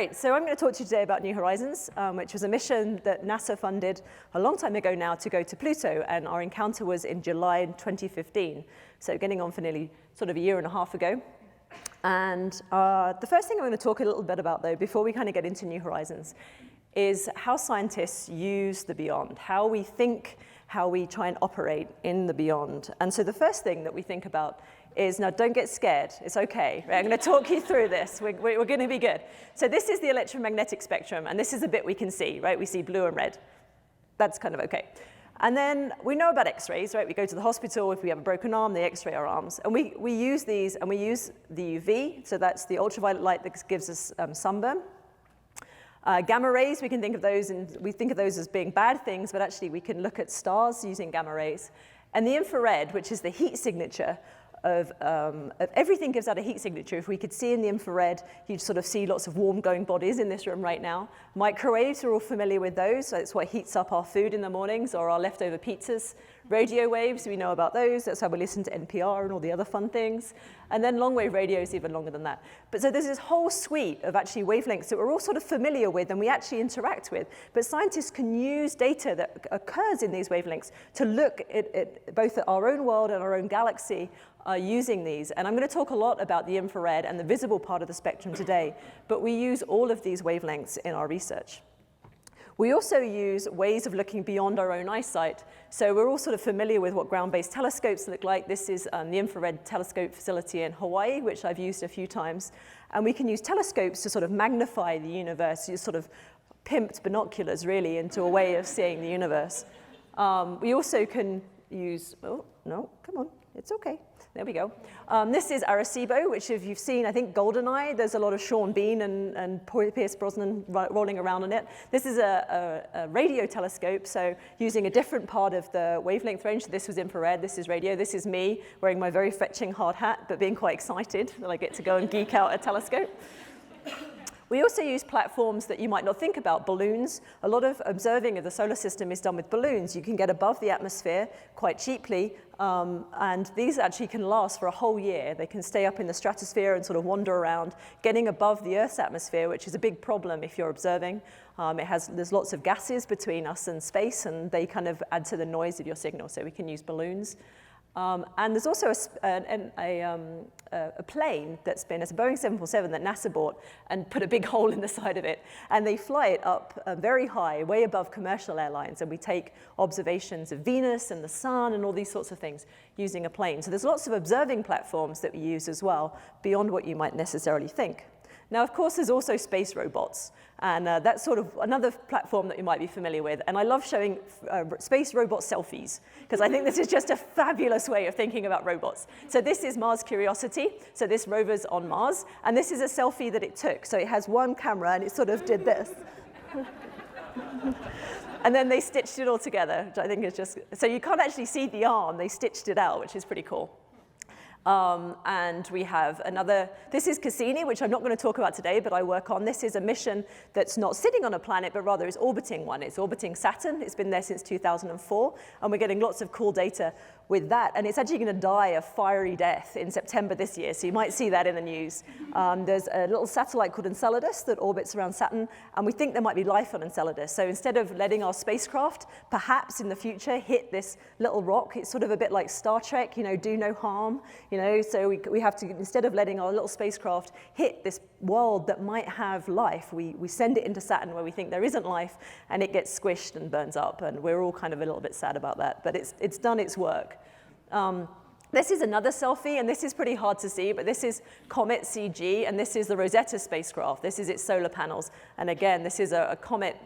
Great, so I'm going to talk to you today about New Horizons, which was a mission that NASA funded a long time ago now to go to Pluto, and our encounter was in July 2015, so getting on for nearly sort of a year and a half ago. And the first thing I'm going to talk a little bit about, though, before we kind of get into New Horizons, is how scientists use the beyond, how we think, how we try and operate in the beyond. And so the first thing that we think about is, now don't get scared, it's okay. Right? I'm going to talk you through this, we're going to be good. So this is the electromagnetic spectrum, and this is the bit we can see, right? We see blue and red. That's kind of okay. And then we know about X-rays, right? We go to the hospital, if we have a broken arm, they X-ray our arms. And we use these, and we use the UV, so that's the ultraviolet light that gives us sunburn. Gamma rays, we can think of those, and we think of those as being bad things, but actually we can look at stars using gamma rays. And the infrared, which is the heat signature of everything, gives out a heat signature. If we could see in the infrared, you'd sort of see lots of warm glowing bodies in this room right now. Microwaves, we're all familiar with those. So it's what heats up our food in the mornings or our leftover pizzas. Radio waves, we know about those. That's how we listen to NPR and all the other fun things. And then long wave radio is even longer than that. But so there's this whole suite of actually wavelengths that we're all sort of familiar with and we actually interact with. But scientists can use data that occurs in these wavelengths to look at both at our own world and our own galaxy using these. And I'm going to talk a lot about the infrared and the visible part of the spectrum today. But we use all of these wavelengths in our research. We also use ways of looking beyond our own eyesight. So we're all sort of familiar with what ground-based telescopes look like. This is the infrared telescope facility in Hawaii, which I've used a few times. And we can use telescopes to sort of magnify the universe, use sort of pimped binoculars, really, into a way of seeing the universe. We also can use, oh, no, come on, it's okay. There we go. This is Arecibo, which if you've seen, I think, GoldenEye, there's a lot of Sean Bean and Pierce Brosnan rolling around on it. This is a radio telescope, so using a different part of the wavelength range. So this was infrared, this is radio, this is me wearing my very fetching hard hat, but being quite excited that I get to go and geek out a telescope. We also use platforms that you might not think about, balloons. A lot of observing of the solar system is done with balloons. You can get above the atmosphere quite cheaply, and these actually can last for a whole year. They can stay up in the stratosphere and sort of wander around, getting above the Earth's atmosphere, which is a big problem if you're observing. There's lots of gases between us and space, and they kind of add to the noise of your signal, so we can use balloons. And there's also a plane that's been, it's a Boeing 747 that NASA bought and put a big hole in the side of it. And they fly it up very high, way above commercial airlines. And we take observations of Venus and the sun and all these sorts of things using a plane. So there's lots of observing platforms that we use as well, beyond what you might necessarily think. Now, of course, there's also space robots, and that's sort of another platform that you might be familiar with. And I love showing space robot selfies, because I think this is just a fabulous way of thinking about robots. So this is Mars Curiosity. So this rover's on Mars, and this is a selfie that it took. So it has one camera, and it sort of did this. And then they stitched it all together, which I think is just, so you can't actually see the arm. They stitched it out, which is pretty cool. And we have another, this is Cassini, which I'm not going to talk about today, but I work on. This is a mission that's not sitting on a planet, but rather is orbiting one. It's orbiting Saturn. It's been there since 2004, and we're getting lots of cool data with that. And it's actually going to die a fiery death in September this year, so you might see that in the news. There's a little satellite called Enceladus that orbits around Saturn, and we think there might be life on Enceladus. So instead of letting our spacecraft, perhaps in the future, hit this little rock, it's sort of a bit like Star Trek, you know, do no harm. You know, so we have to, instead of letting our little spacecraft hit this world that might have life, we send it into Saturn where we think there isn't life, and it gets squished and burns up, and we're all kind of a little bit sad about that, but it's done its work. This is another selfie, and this is pretty hard to see, but this is Comet CG, and this is the Rosetta spacecraft. This is its solar panels, and again, this is a Comet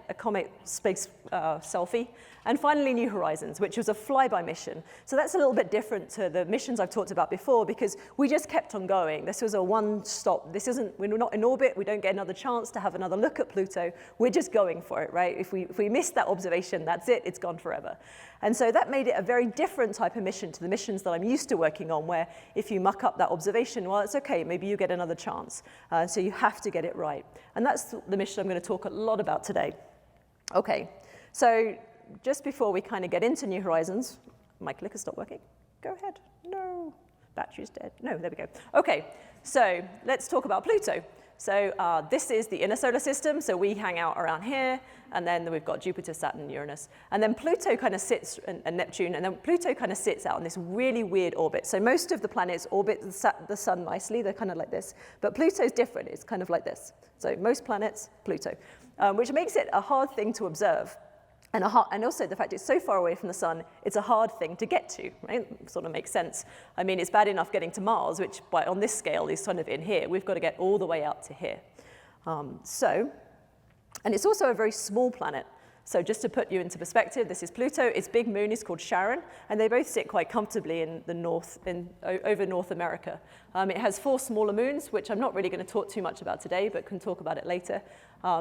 space selfie. And finally, New Horizons, which was a flyby mission. So that's a little bit different to the missions I've talked about before, because we just kept on going. This was a one-stop. We're not in orbit. We don't get another chance to have another look at Pluto. We're just going for it, right? If we miss that observation, that's it. It's gone forever. And so that made it a very different type of mission to the missions that I'm used to working on, where if you muck up that observation, well, it's okay. Maybe you get another chance. So you have to get it right. And that's the mission I'm going to talk a lot about today. Okay, so just before we kind of get into New Horizons, my clicker stopped working. Go ahead. No, battery's dead. No, there we go. Okay, so let's talk about Pluto. So this is the inner solar system, so we hang out around here, and then we've got Jupiter, Saturn, Uranus. And then Pluto kind of sits, and Neptune, and then Pluto kind of sits out in this really weird orbit. So most of the planets orbit the sun nicely, they're kind of like this. But Pluto's different, it's kind of like this. So most planets, Pluto, which makes it a hard thing to observe. And also the fact it's so far away from the sun, it's a hard thing to get to, right? Sort of makes sense. I mean, it's bad enough getting to Mars, which on this scale is kind of in here. We've got to get all the way out to here. And it's also a very small planet. So just to put you into perspective, this is Pluto. Its big moon is called Charon, and they both sit quite comfortably in the north, over North America. It has 4 smaller moons, which I'm not really going to talk too much about today, but can talk about it later,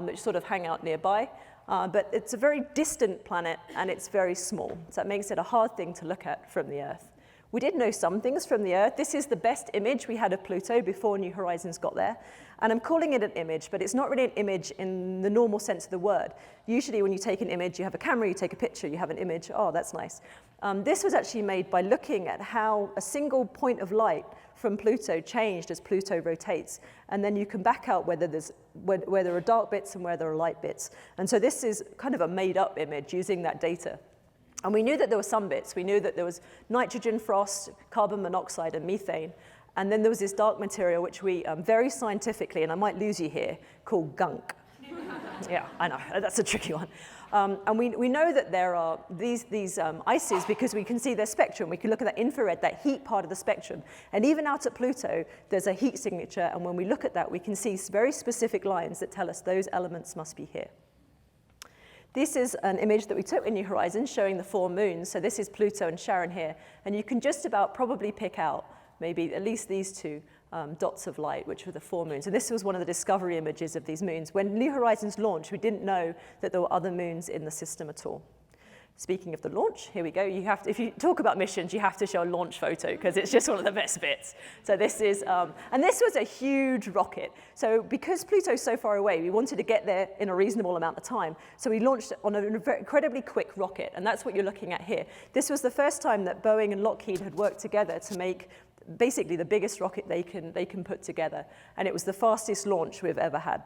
which sort of hang out nearby. But it's a very distant planet, and it's very small. So that makes it a hard thing to look at from the Earth. We did know some things from the Earth. This is the best image we had of Pluto before New Horizons got there. And I'm calling it an image, but it's not really an image in the normal sense of the word. Usually when you take an image, you have a camera, you take a picture, you have an image. Oh, that's nice. This was actually made by looking at how a single point of light from Pluto changed as Pluto rotates. And then you can back out where there are dark bits and where there are light bits. And so this is kind of a made-up image using that data. And we knew that there were some bits. We knew that there was nitrogen, frost, carbon monoxide, and methane. And then there was this dark material, which we very scientifically, and I might lose you here, call gunk. Yeah, I know, that's a tricky one. And we know that there are these ices because we can see their spectrum. We can look at that infrared, that heat part of the spectrum. And even out at Pluto, there's a heat signature. And when we look at that, we can see very specific lines that tell us those elements must be here. This is an image that we took in New Horizons showing the 4 moons. So this is Pluto and Charon here. And you can just about probably pick out maybe at least these 2 dots of light, which were the 4 moons. And this was one of the discovery images of these moons. When New Horizons launched, we didn't know that there were other moons in the system at all. Speaking of the launch, here we go. You have to, if you talk about missions, you have to show a launch photo because it's just one of the best bits. So this is, and this was a huge rocket. So because Pluto's so far away, we wanted to get there in a reasonable amount of time. So we launched on an incredibly quick rocket, and that's what you're looking at here. This was the first time that Boeing and Lockheed had worked together to make basically the biggest rocket they can put together. And it was the fastest launch we've ever had.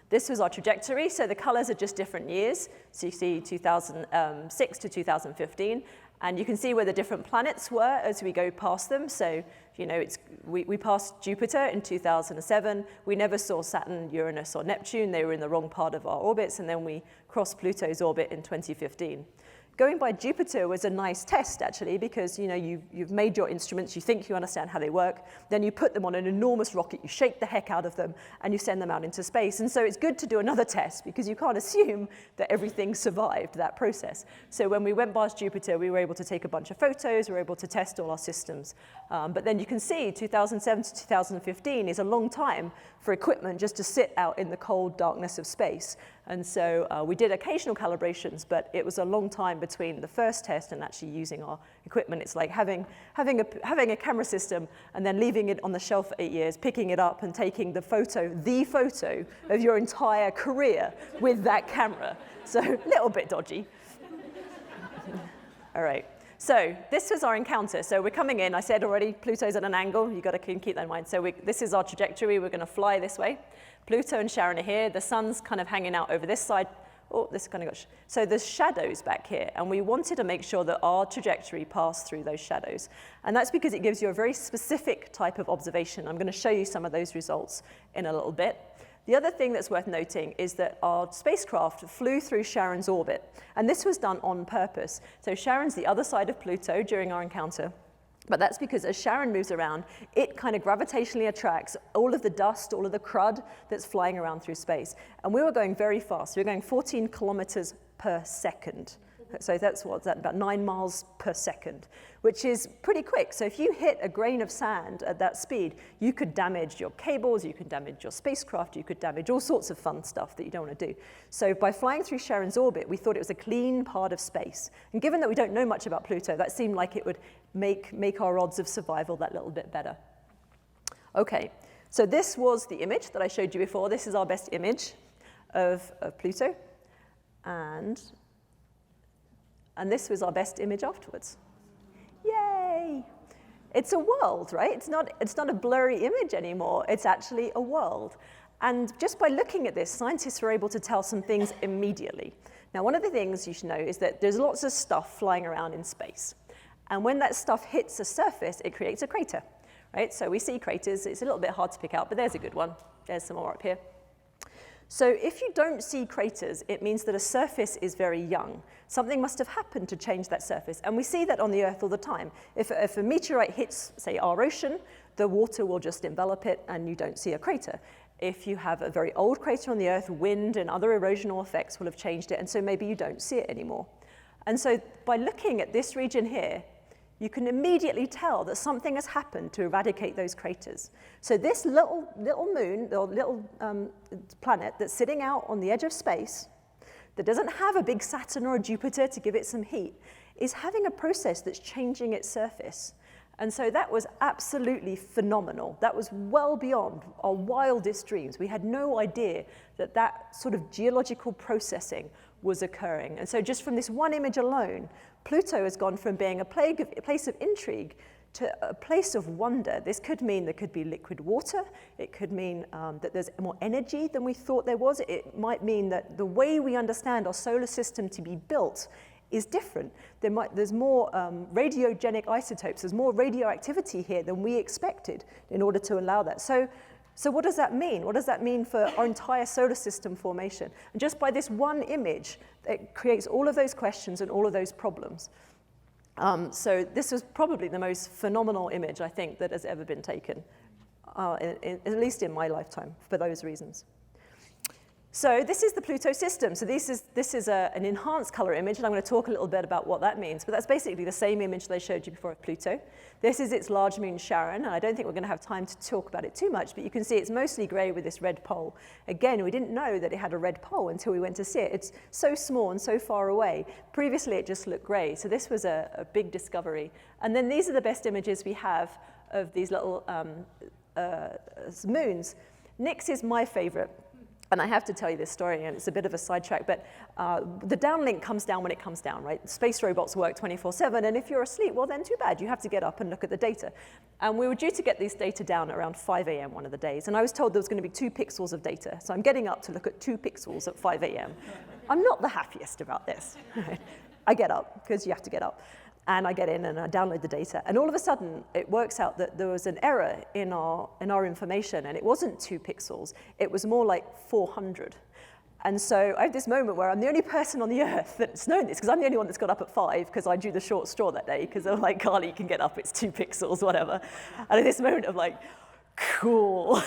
This was our trajectory, so the colors are just different years. So you see 2006 to 2015, and you can see where the different planets were as we go past them. So, you know, we passed Jupiter in 2007. We never saw Saturn, Uranus, or Neptune. They were in the wrong part of our orbits, and then we crossed Pluto's orbit in 2015. Going by Jupiter was a nice test, actually, because you've made your instruments, you think you understand how they work, then you put them on an enormous rocket, you shake the heck out of them, and you send them out into space. And so it's good to do another test, because you can't assume that everything survived that process. So when we went past Jupiter, we were able to take a bunch of photos, we were able to test all our systems. But then you can see 2007 to 2015 is a long time for equipment just to sit out in the cold darkness of space. And so we did occasional calibrations, but it was a long time between the first test and actually using our equipment. It's like having a camera system and then leaving it on the shelf for 8 years, picking it up and taking the photo of your entire career with that camera. So a little bit dodgy. All right. So this was our encounter. So we're coming in. I said already, Pluto's at an angle. You've got to keep that in mind. So this is our trajectory. We're going to fly this way. Pluto and Charon are here. The sun's kind of hanging out over this side. Oh, this kind of got... So there's shadows back here. And we wanted to make sure that our trajectory passed through those shadows. And that's because it gives you a very specific type of observation. I'm going to show you some of those results in a little bit. The other thing that's worth noting is that our spacecraft flew through Charon's orbit, and this was done on purpose. So Charon's the other side of Pluto during our encounter, but that's because as Charon moves around, it kind of gravitationally attracts all of the dust, all of the crud that's flying around through space. And we were going very fast. We were going 14 kilometers per second. So that's about 9 miles per second, which is pretty quick. So if you hit a grain of sand at that speed, you could damage your cables, you could damage your spacecraft, you could damage all sorts of fun stuff that you don't want to do. So by flying through Charon's orbit, we thought it was a clean part of space. And given that we don't know much about Pluto, that seemed like it would make our odds of survival that little bit better. Okay, so this was the image that I showed you before. This is our best image of Pluto. And this was our best image afterwards. Yay! it's a world, right? It's not a blurry image anymore. It's actually a world. And just by looking at this, scientists were able to tell some things immediately. Now, one of the things you should know is that there's lots of stuff flying around in space. And when that stuff hits a surface, it creates a crater, right? So we see craters. It's a little bit hard to pick out, but there's a good one. There's some more up here. So if you don't see craters, it means that a surface is very young. Something must have happened to change that surface. And we see that on the Earth all the time. If a meteorite hits, say, our ocean, the water will just envelop it and you don't see a crater. If you have a very old crater on the Earth, wind and other erosional effects will have changed it, and so maybe you don't see it anymore. And so by looking at this region here, you can immediately tell that something has happened to eradicate those craters. So this little moon, or little planet that's sitting out on the edge of space, that doesn't have a big Saturn or a Jupiter to give it some heat, is having a process that's changing its surface. And so that was absolutely phenomenal. That was well beyond our wildest dreams. We had no idea that that sort of geological processing was occurring. And so just from this one image alone, Pluto has gone from being a place of intrigue to a place of wonder. This could mean there could be liquid water. It could mean that there's more energy than we thought there was. It might mean that the way we understand our solar system to be built is different. There's more radiogenic isotopes. There's more radioactivity here than we expected in order to allow that. So what does that mean? What does that mean for our entire solar system formation? And just by this one image, it creates all of those questions and all of those problems. So this was probably the most phenomenal image, I think, that has ever been taken, at least in my lifetime, for those reasons. So this is the Pluto system. So this is an enhanced color image, and I'm going to talk a little bit about what that means. But that's basically the same image that I showed you before of Pluto. This is its large moon Charon, and I don't think we're going to have time to talk about it too much, but you can see it's mostly gray with this red pole. Again, we didn't know that it had a red pole until we went to see it. It's so small and so far away. Previously, it just looked gray, so this was a big discovery. And then these are the best images we have of these little moons. Nix is my favorite. And I have to tell you this story, and it's a bit of a sidetrack, but the downlink comes down when it comes down, right? Space robots work 24/7, and if you're asleep, well, then too bad. You have to get up and look at the data. And we were due to get these data down around 5 a.m. one of the days, and I was told there was going to be 2 pixels of data. So I'm getting up to look at 2 pixels at 5 a.m. I'm not the happiest about this. I get up, because you have to get up. And I get in and I download the data. And all of a sudden, it works out that there was an error in our information. And it wasn't 2 pixels. It was more like 400. And so I have this moment where I'm the only person on the Earth that's known this, because I'm the only one that's got up at 5, because I drew the short straw that day, because I'm like, Carly, you can get up, it's 2 pixels, whatever. And at this moment of like, cool.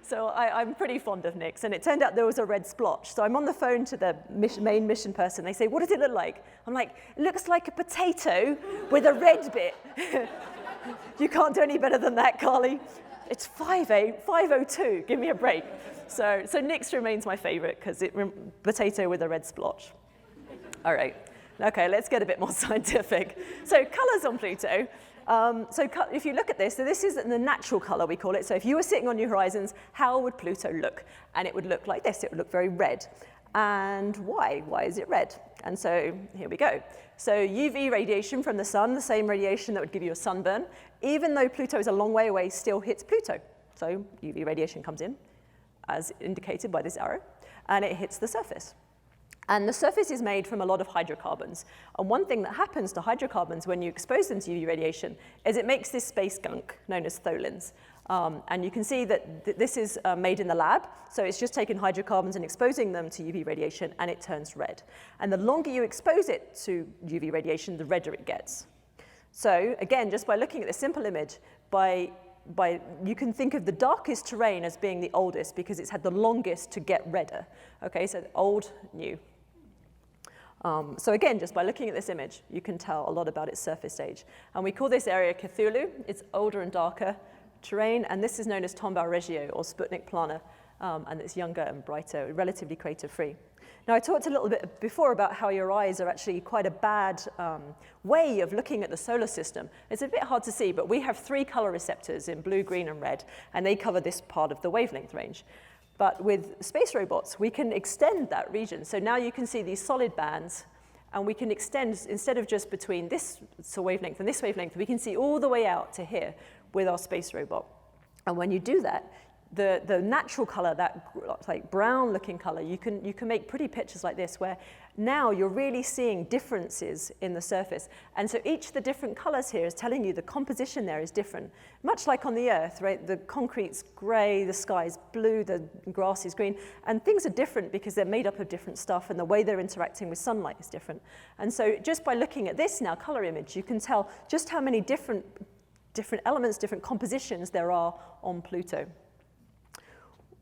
So I'm pretty fond of Nix, and it turned out there was a red splotch. So I'm on the phone to the main mission person. They say, what does it look like? I'm like, it looks like a potato with a red bit. You can't do any better than that, Carly. It's 5:02, give me a break. So Nix remains my favorite, because potato with a red splotch. All right, okay, let's get a bit more scientific. So colors on Pluto. So if you look at this, so this is the natural color, we call it. So if you were sitting on New Horizons, how would Pluto look? And it would look like this. It would look very red. And why? Why is it red? And so here we go. So UV radiation from the sun, the same radiation that would give you a sunburn, even though Pluto is a long way away, still hits Pluto. So UV radiation comes in, as indicated by this arrow, and it hits the surface. And the surface is made from a lot of hydrocarbons. And one thing that happens to hydrocarbons when you expose them to UV radiation is it makes this space gunk known as tholins. And you can see that this is made in the lab. So it's just taking hydrocarbons and exposing them to UV radiation, and it turns red. And the longer you expose it to UV radiation, the redder it gets. So again, just by looking at this simple image, you can think of the darkest terrain as being the oldest, because it's had the longest to get redder. Okay, so old, new. So again, just by looking at this image, you can tell a lot about its surface age. And we call this area Cthulhu. It's older and darker terrain, and this is known as Tombaugh Regio, or Sputnik Plana, and it's younger and brighter, relatively crater-free. Now, I talked a little bit before about how your eyes are actually quite a bad way of looking at the solar system. It's a bit hard to see, but we have 3 color receptors in blue, green, and red, and they cover this part of the wavelength range. But with space robots, we can extend that region. So now you can see these solid bands, And we can extend, instead of just between this wavelength and this wavelength, we can see all the way out to here with our space robot. And when you do that, the natural color, that like brown looking color, you can make pretty pictures like this where now you're really seeing differences in the surface. And so each of the different colors here is telling you the composition there is different. Much like on the Earth, right? The concrete's gray, the sky's blue, the grass is green, and things are different because they're made up of different stuff and the way they're interacting with sunlight is different. And so just by looking at this now, color image, you can tell just how many different elements, different compositions there are on Pluto.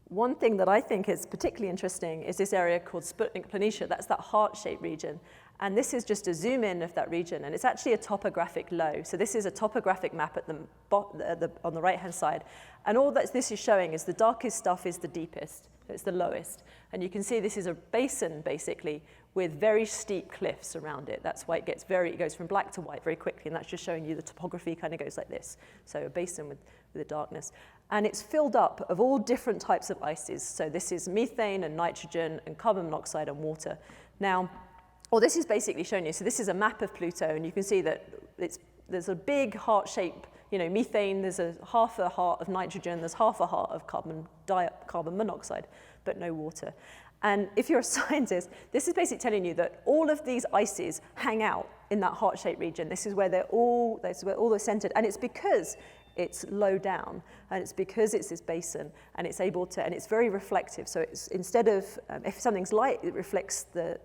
One thing that I think is particularly interesting is this area called Sputnik Planitia. That's that heart-shaped region. And this is just a zoom in of that region. And it's actually a topographic low. So this is a topographic map at on the right-hand side. And all that this is showing is the darkest stuff is the deepest. So it's the lowest. And you can see this is a basin, basically, with very steep cliffs around it. That's why it goes from black to white very quickly. And that's just showing you the topography kind of goes like this. So a basin with the darkness. And it's filled up of all different types of ices. So this is methane and nitrogen and carbon monoxide and water. Now, this is basically showing you, so this is a map of Pluto, and you can see that there's a big heart shape, methane, there's half a heart of nitrogen, there's half a heart of carbon monoxide, but no water. And if you're a scientist, this is basically telling you that all of these ices hang out in that heart-shaped region. This is where they're all centered, and it's because it's low down, and it's because it's this basin, and it's able to, and it's very reflective. So it's instead of if something's light, it reflects the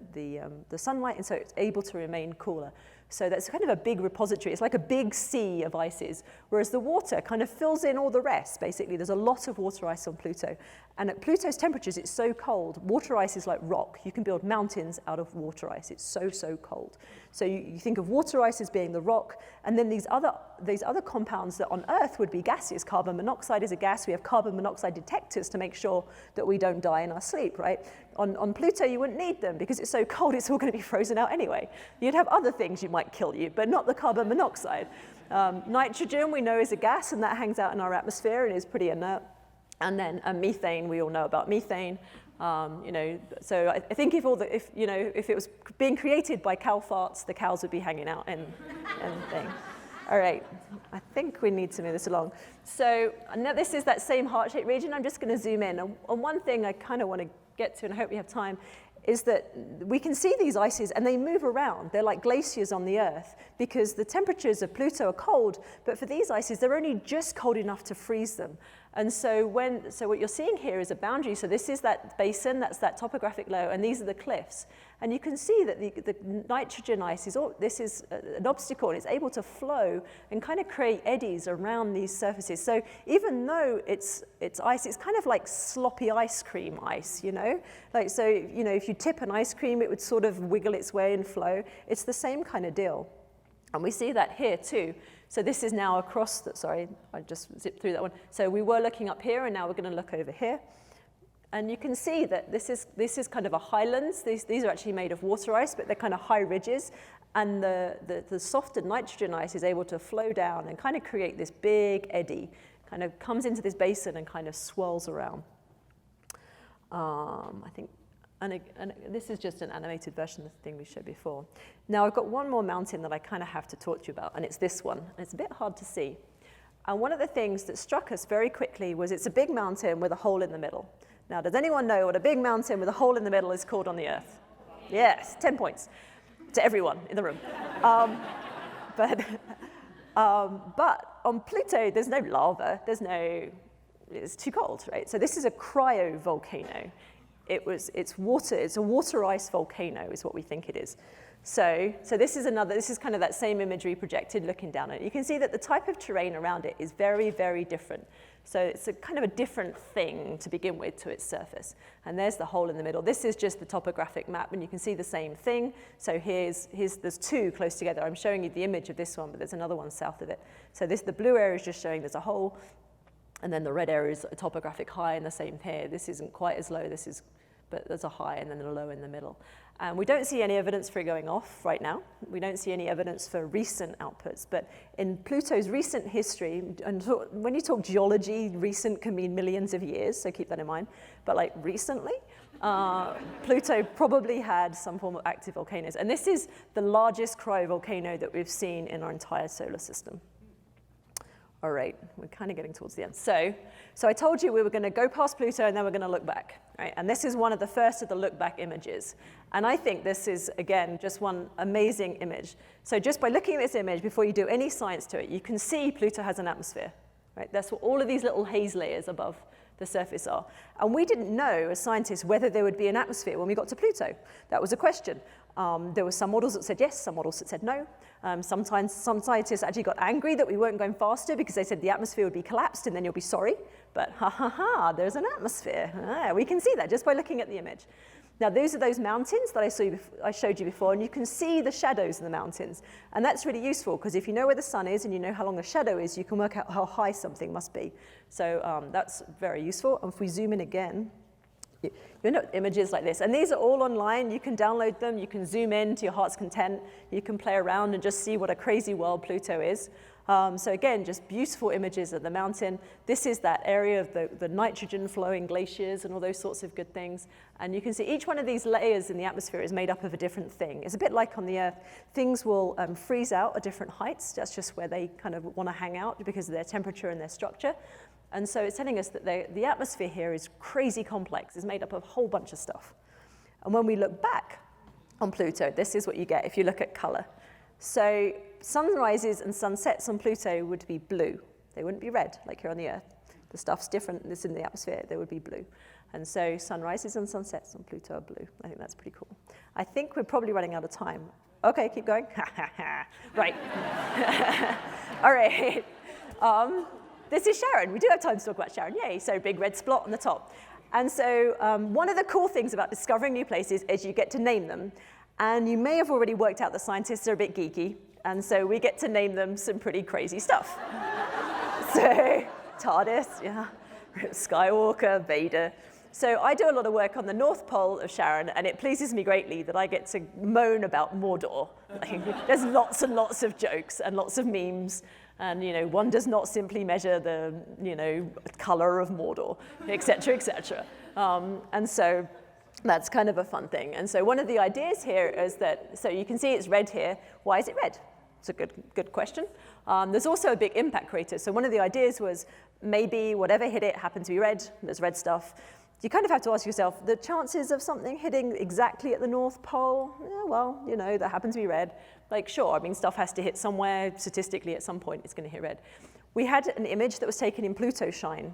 sunlight, and so it's able to remain cooler. So that's kind of a big repository. It's like a big sea of ices, whereas the water kind of fills in all the rest, basically. There's a lot of water ice on Pluto. And at Pluto's temperatures, it's so cold. Water ice is like rock. You can build mountains out of water ice. It's so, so cold. So you think of water ice as being the rock, and then these other compounds that on Earth would be gases. Carbon monoxide is a gas. We have carbon monoxide detectors to make sure that we don't die in our sleep, right? On Pluto, you wouldn't need them because it's so cold, it's all going to be frozen out anyway. You'd have other things you might kill you, but not the carbon monoxide. Nitrogen, we know, is a gas, and that hangs out in our atmosphere and is pretty inert. And then methane, we all know about methane. So I think if it was being created by cow farts, the cows would be hanging out and thing. All right, I think we need to move this along. So now this is that same heart-shaped region. I'm just going to zoom in. And one thing I kind of want to get to, and I hope we have time, is that we can see these ices and they move around. They're like glaciers on the Earth because the temperatures of Pluto are cold, but for these ices, they're only just cold enough to freeze them. And so what you're seeing here is a boundary. So this is that basin, that's that topographic low, and these are the cliffs. And you can see that the nitrogen ice this is an obstacle, and it's able to flow and kind of create eddies around these surfaces. So even though it's ice, it's kind of like sloppy ice cream ice, Like, so, if you tip an ice cream, it would sort of wiggle its way and flow. It's the same kind of deal. And we see that here too. So this is now across sorry, I just zipped through that one. So we were looking up here, and now we're going to look over here. And you can see that this is kind of a highlands. These are actually made of water ice, but they're kind of high ridges. And the softer nitrogen ice is able to flow down and kind of create this big eddy, kind of comes into this basin and kind of swirls around. I think, and this is just an animated version of the thing we showed before. Now I've got one more mountain that I kind of have to talk to you about, and it's this one. And it's a bit hard to see. And one of the things that struck us very quickly was it's a big mountain with a hole in the middle. Now, does anyone know what a big mountain with a hole in the middle is called on the Earth? Yes, 10 points to everyone in the room. But on Pluto, there's no lava. It's too cold, right? So this is a cryovolcano. It's a water ice volcano is what we think it is. So this is kind of that same imagery projected looking down at it. You can see that the type of terrain around it is very, very different. So it's a kind of a different thing to begin with to its surface. And there's the hole in the middle. This is just the topographic map, and you can see the same thing. So there's two close together. I'm showing you the image of this one, but there's another one south of it. So the blue area is just showing there's a hole, and then the red area is a topographic high, and the same here. This isn't quite as low, but there's a high and then a low in the middle. And we don't see any evidence for it going off right now. We don't see any evidence for recent outputs. But in Pluto's recent history, and when you talk geology, recent can mean millions of years, so keep that in mind. But like recently, Pluto probably had some form of active volcanoes. And this is the largest cryovolcano that we've seen in our entire solar system. All right, we're kind of getting towards the end. So I told you we were going to go past Pluto and then we're going to look back. Right? And this is one of the first of the look back images. And I think this is, again, just one amazing image. So just by looking at this image, before you do any science to it, you can see Pluto has an atmosphere. Right? That's what all of these little haze layers above the surface are. And we didn't know, as scientists, whether there would be an atmosphere when we got to Pluto. That was a question. There were some models that said yes, some models that said no. Sometimes some scientists actually got angry that we weren't going faster because they said the atmosphere would be collapsed and then you'll be sorry. But there's an atmosphere. We can see that just by looking at the image. Now, those are those mountains that I showed you before, and you can see the shadows in the mountains. And that's really useful, because if you know where the sun is and you know how long the shadow is, you can work out how high something must be. So that's very useful. And if we zoom in again, you end up with images like this. And these are all online. You can download them. You can zoom in to your heart's content. You can play around and just see what a crazy world Pluto is. So again, just beautiful images of the mountain. This is that area of the nitrogen-flowing glaciers and all those sorts of good things. And you can see each one of these layers in the atmosphere is made up of a different thing. It's a bit like on the Earth. Things will freeze out at different heights. That's just where they kind of want to hang out because of their temperature and their structure. And so it's telling us that the atmosphere here is crazy complex. It's made up of a whole bunch of stuff. And when we look back on Pluto, this is what you get if you look at color. So sunrises and sunsets on Pluto would be blue. They wouldn't be red like here on the Earth. The stuff's different. It's in the atmosphere. They would be blue. And so sunrises and sunsets on Pluto are blue. I think that's pretty cool. I think we're probably running out of time. Okay, keep going. Right. All right. This is Sharon. We do have time to talk about Sharon. Yay. So big red spot on the top. And so one of the cool things about discovering new places is you get to name them. And you may have already worked out that scientists are a bit geeky, and so we get to name them some pretty crazy stuff. So TARDIS, yeah, Skywalker, Vader. So I do a lot of work on the North Pole of Sharon, and it pleases me greatly that I get to moan about Mordor. Like, there's lots and lots of jokes and lots of memes, and one does not simply measure the color of Mordor, et cetera, et cetera. And so that's kind of a fun thing. And so one of the ideas here is that, so you can see it's red here. Why is it red? It's a good question. There's also a big impact crater. So one of the ideas was maybe whatever hit it happened to be red. There's red stuff. You kind of have to ask yourself, the chances of something hitting exactly at the North Pole, well, that happened to be red. Like, sure, I mean, stuff has to hit somewhere. Statistically, at some point, it's going to hit red. We had an image that was taken in Pluto Shine.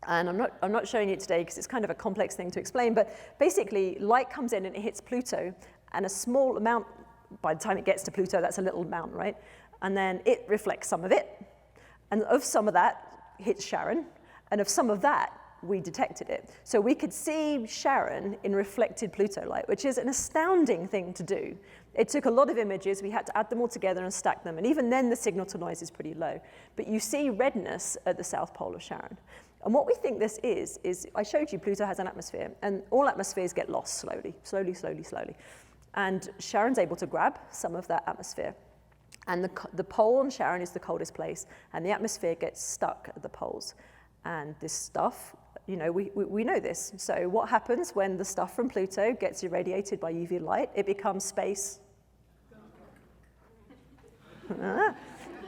And I'm not showing you today because it's kind of a complex thing to explain, but basically light comes in and it hits Pluto, and a small amount, by the time it gets to Pluto, that's a little amount, right? And then it reflects some of it, and of some of that hits Sharon, and of some of that, we detected it. So we could see Sharon in reflected Pluto light, which is an astounding thing to do. It took a lot of images. We had to add them all together and stack them, and even then the signal to noise is pretty low. But you see redness at the South Pole of Sharon. And what we think this is I showed you Pluto has an atmosphere, and all atmospheres get lost slowly. And Sharon's able to grab some of that atmosphere. And the pole on Sharon is the coldest place, and the atmosphere gets stuck at the poles. And this stuff, we know this. So what happens when the stuff from Pluto gets irradiated by UV light? It becomes space.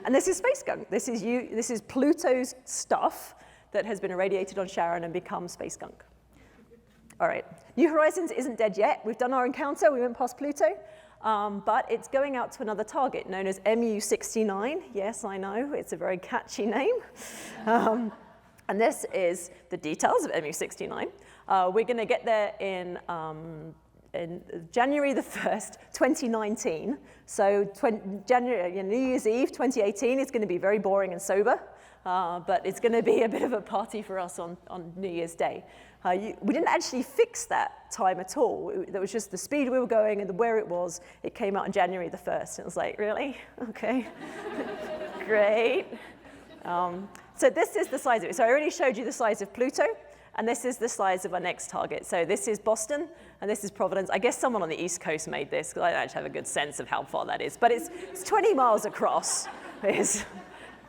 And this is space gunk. This is Pluto's stuff that has been irradiated on Sharon and become space gunk. All right, New Horizons isn't dead yet. We've done our encounter. We went past Pluto, but it's going out to another target known as MU69. Yes, I know, it's a very catchy name. And this is the details of MU69. We're going to get there in January the 1st, 2019. So New Year's Eve, 2018 is going to be very boring and sober. But it's going to be a bit of a party for us on New Year's Day. We didn't actually fix that time at all. That was just the speed we were going and where it was. It came out on January the 1st. And it was like, really? Okay. Great. So this is the size of it. So I already showed you the size of Pluto, and this is the size of our next target. So this is Boston, and this is Providence. I guess someone on the East Coast made this, because I don't actually have a good sense of how far that is. But it's 20 miles across.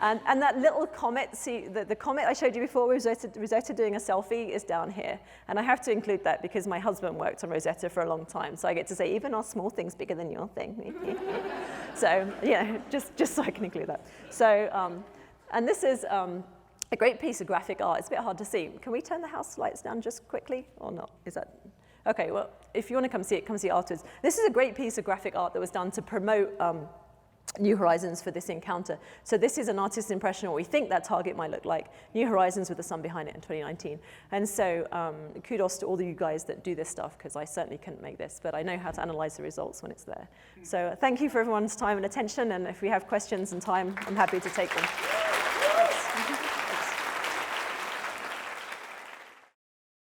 And that little comet, see, the comet I showed you before, Rosetta doing a selfie, is down here. And I have to include that because my husband worked on Rosetta for a long time. So I get to say, even our small thing's bigger than your thing. So, yeah, just so I can include that. So, and this is a great piece of graphic art. It's a bit hard to see. Can we turn the house lights down just quickly or not? Is that? Okay, well, if you want to come see it afterwards. This is a great piece of graphic art that was done to promote New Horizons for this encounter. So this is an artist's impression of what we think that target might look like. New Horizons with the sun behind it in 2019. And so kudos to all of you guys that do this stuff, because I certainly couldn't make this, but I know how to analyze the results when it's there. So thank you for everyone's time and attention, and if we have questions and time, I'm happy to take them.